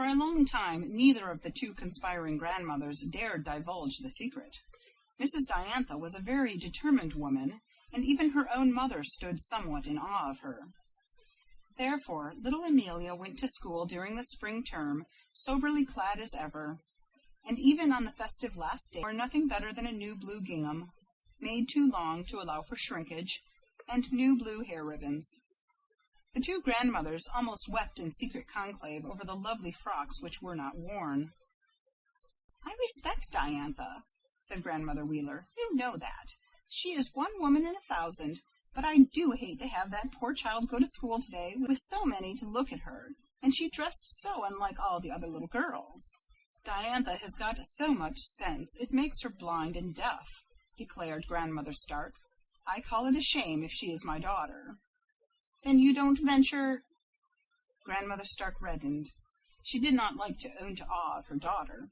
For a long time neither of the two conspiring grandmothers dared divulge the secret. Mrs. Diantha was a very determined woman, and even her own mother stood somewhat in awe of her. Therefore little Amelia went to school during the spring term, soberly clad as ever, and even on the festive last day wore nothing better than a new blue gingham, made too long to allow for shrinkage, and new blue hair ribbons. The two grandmothers almost wept in secret conclave over the lovely frocks which were not worn. "I respect Diantha," said Grandmother Wheeler. "You know that. She is one woman in 1,000, but I do hate to have that poor child go to school today with so many to look at her, and she dressed so unlike all the other little girls." "Diantha has got so much sense it makes her blind and deaf," declared Grandmother Stark. "I call it a shame if she is my daughter." "Then you don't venture—" Grandmother Stark reddened. She did not like to own to awe of her daughter.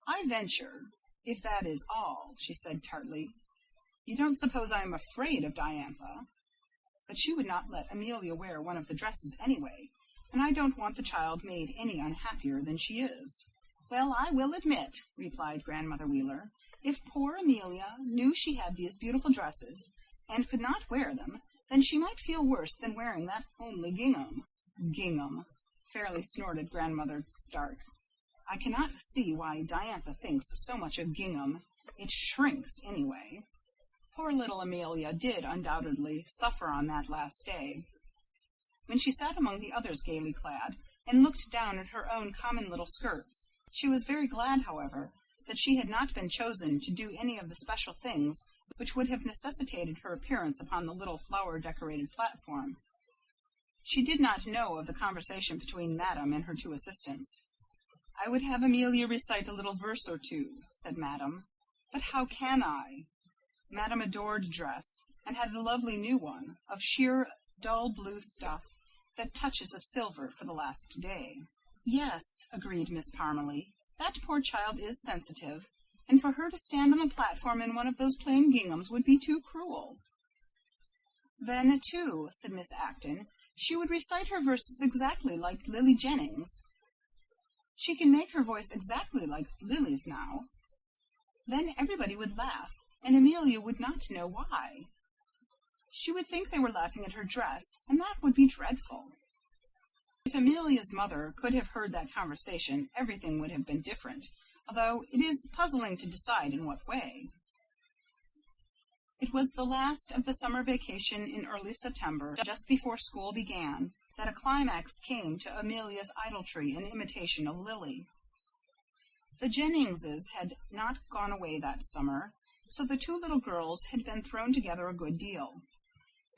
"I venture, if that is all," she said tartly. "You don't suppose I am afraid of Diantha? But she would not let Amelia wear one of the dresses anyway, and I don't want the child made any unhappier than she is." "Well, I will admit," replied Grandmother Wheeler, "if poor Amelia knew she had these beautiful dresses, and could not wear them, then she might feel worse than wearing that homely gingham." "Gingham!" fairly snorted Grandmother Stark. "I cannot see why Diantha thinks so much of gingham. It shrinks, anyway." Poor little Amelia did undoubtedly suffer on that last day. When she sat among the others gaily clad, and looked down at her own common little skirts, she was very glad, however, that she had not been chosen to do any of the special things which would have necessitated her appearance upon the little flower-decorated platform. She did not know of the conversation between Madame and her two assistants. "I would have Amelia recite a little verse or two," said Madame, "but how can I?" Madame adored dress, and had a lovely new one, of sheer dull blue stuff, that touches of silver for the last day. "Yes," agreed Miss Parmalee, "that poor child is sensitive, and for her to stand on the platform in one of those plain ginghams would be too cruel." "Then, too," said Miss Acton, "she would recite her verses exactly like Lily Jennings. She can make her voice exactly like Lily's now. Then everybody would laugh, and Amelia would not know why. She would think they were laughing at her dress, and that would be dreadful." If Amelia's mother could have heard that conversation, everything would have been different, although it is puzzling to decide in what way. It was the last of the summer vacation in early September, just before school began, that a climax came to Amelia's idolatry and imitation of Lily. The Jenningses had not gone away that summer, so the two little girls had been thrown together a good deal.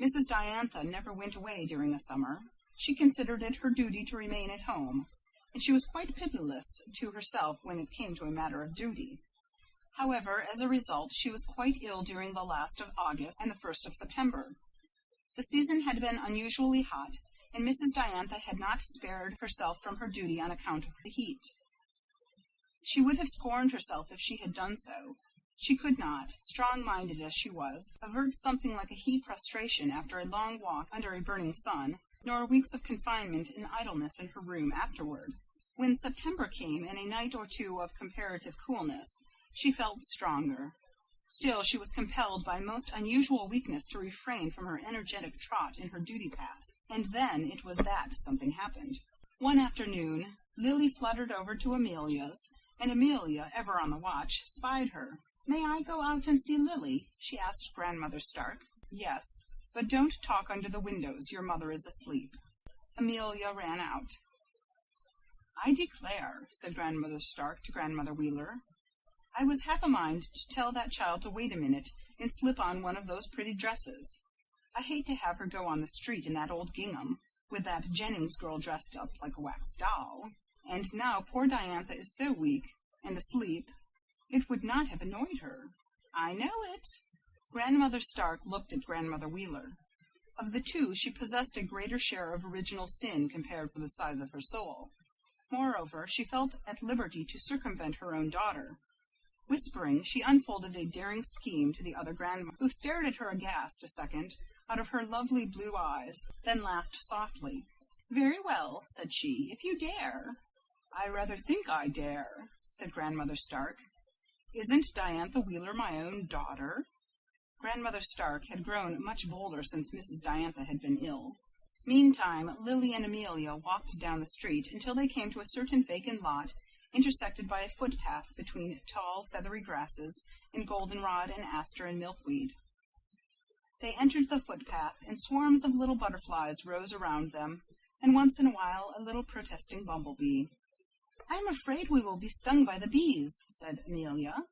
Mrs. Diantha never went away during the summer. She considered it her duty to remain at home, and she was quite pitiless to herself when it came to a matter of duty. However, as a result, she was quite ill during the last of August and the 1st of September. The season had been unusually hot, and Mrs. Diantha had not spared herself from her duty on account of the heat. She would have scorned herself if she had done so. She could not, strong-minded as she was, avert something like a heat prostration after a long walk under a burning sun, nor weeks of confinement and idleness in her room afterward. When September came and a night or two of comparative coolness, she felt stronger. Still, she was compelled by most unusual weakness to refrain from her energetic trot in her duty path, and then it was that something happened. One afternoon, Lily fluttered over to Amelia's, and Amelia, ever on the watch, spied her. "May I go out and see Lily?" she asked Grandmother Stark. "Yes, but don't talk under the windows. Your mother is asleep." Amelia ran out. "I declare," said Grandmother Stark to Grandmother Wheeler, "I was half a mind to tell that child to wait a minute and slip on one of those pretty dresses. I hate to have her go on the street in that old gingham, with that Jennings girl dressed up like a wax doll. And now poor Diantha is so weak and asleep, it would not have annoyed her." "I know it." Grandmother Stark looked at Grandmother Wheeler. Of the two, she possessed a greater share of original sin compared with the size of her soul. Moreover, she felt at liberty to circumvent her own daughter. Whispering, she unfolded a daring scheme to the other grandmother, who stared at her aghast a second out of her lovely blue eyes, then laughed softly. "Very well," said she, "if you dare. "I rather think I dare," said Grandmother Stark. "Isn't Diantha Wheeler my own daughter?" Grandmother Stark had grown much bolder since Mrs. Diantha had been ill. Meantime, Lily and Amelia walked down the street until they came to a certain vacant lot intersected by a footpath between tall, feathery grasses and goldenrod and aster and milkweed. They entered the footpath, and swarms of little butterflies rose around them, and once in a while a little protesting bumblebee. "I am afraid we will be stung by the bees," said Amelia.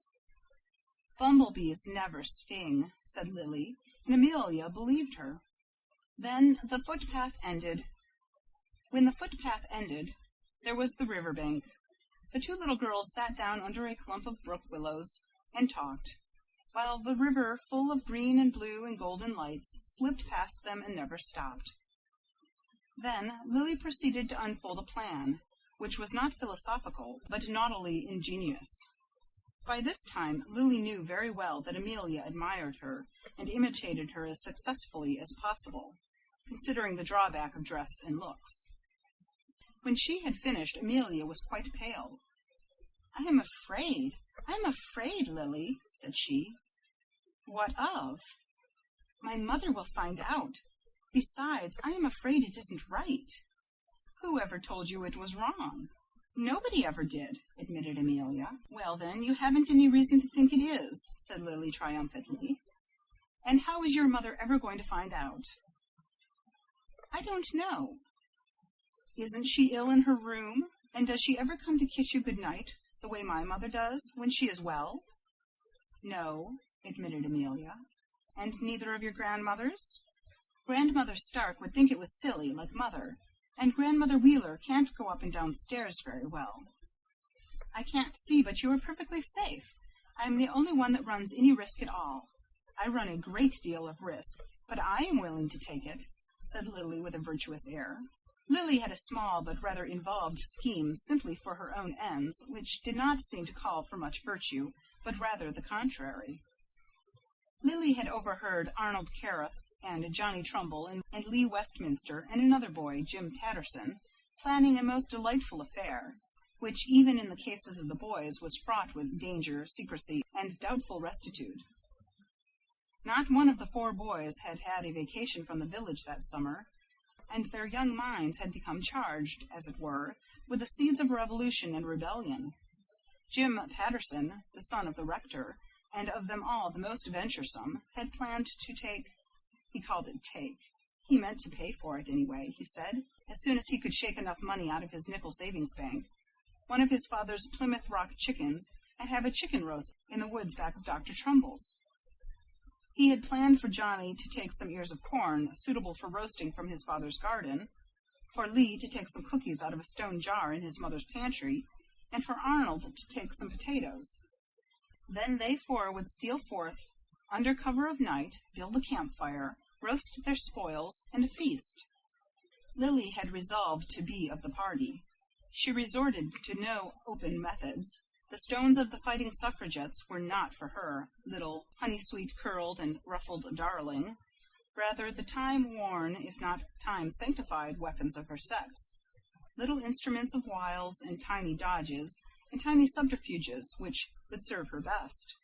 "Bumblebees never sting," said Lily, and Amelia believed her. Then the footpath ended. When the footpath ended, there was the river bank. The two little girls sat down under a clump of brook willows and talked, while the river, full of green and blue and golden lights, slipped past them and never stopped. Then Lily proceeded to unfold a plan, which was not philosophical, but naughtily ingenious. By this time Lily knew very well that Amelia admired her, and imitated her as successfully as possible, considering the drawback of dress and looks. When she had finished, Amelia was quite pale. "I am afraid, Lily," said she. "What of?" "My mother will find out. Besides, I am afraid it isn't right." "Who ever told you it was wrong?" "Nobody ever did," admitted Amelia. "Well, then, you haven't any reason to think it is," said Lily triumphantly. "And how is your mother ever going to find out?" "I don't know." "Isn't she ill in her room? And does she ever come to kiss you good night, the way my mother does, when she is well?" "No," admitted Amelia. "And neither of your grandmothers?" "Grandmother Stark would think it was silly, like Mother, and Grandmother Wheeler can't go up and down stairs very well." "I can't see but you are perfectly safe. I am the only one that runs any risk at all. I run a great deal of risk, but I am willing to take it," said Lily with a virtuous air. Lily had a small but rather involved scheme simply for her own ends, which did not seem to call for much virtue, but rather the contrary. Lily had overheard Arnold Carruth and Johnny Trumbull and Lee Westminster and another boy, Jim Patterson, planning a most delightful affair, which even in the cases of the boys was fraught with danger, secrecy, and doubtful rectitude. Not one of the four boys had had a vacation from the village that summer, and their young minds had become charged, as it were, with the seeds of revolution and rebellion. Jim Patterson, the son of the rector, and of them all the most venturesome, had planned to he called it take. He meant to pay for it anyway, he said, as soon as he could shake enough money out of his nickel savings bank, one of his father's Plymouth Rock chickens, and have a chicken roast in the woods back of Dr. Trumbull's. He had planned for Johnny to take some ears of corn, suitable for roasting from his father's garden, for Lee to take some cookies out of a stone jar in his mother's pantry, and for Arnold to take some potatoes. Then they four would steal forth, under cover of night, build a campfire, roast their spoils, and feast. Lily had resolved to be of the party. She resorted to no open methods. The stones of the fighting suffragettes were not for her, little honey-sweet curled and ruffled darling, rather the time-worn, if not time-sanctified weapons of her sex, little instruments of wiles and tiny dodges and tiny subterfuges which would serve her best.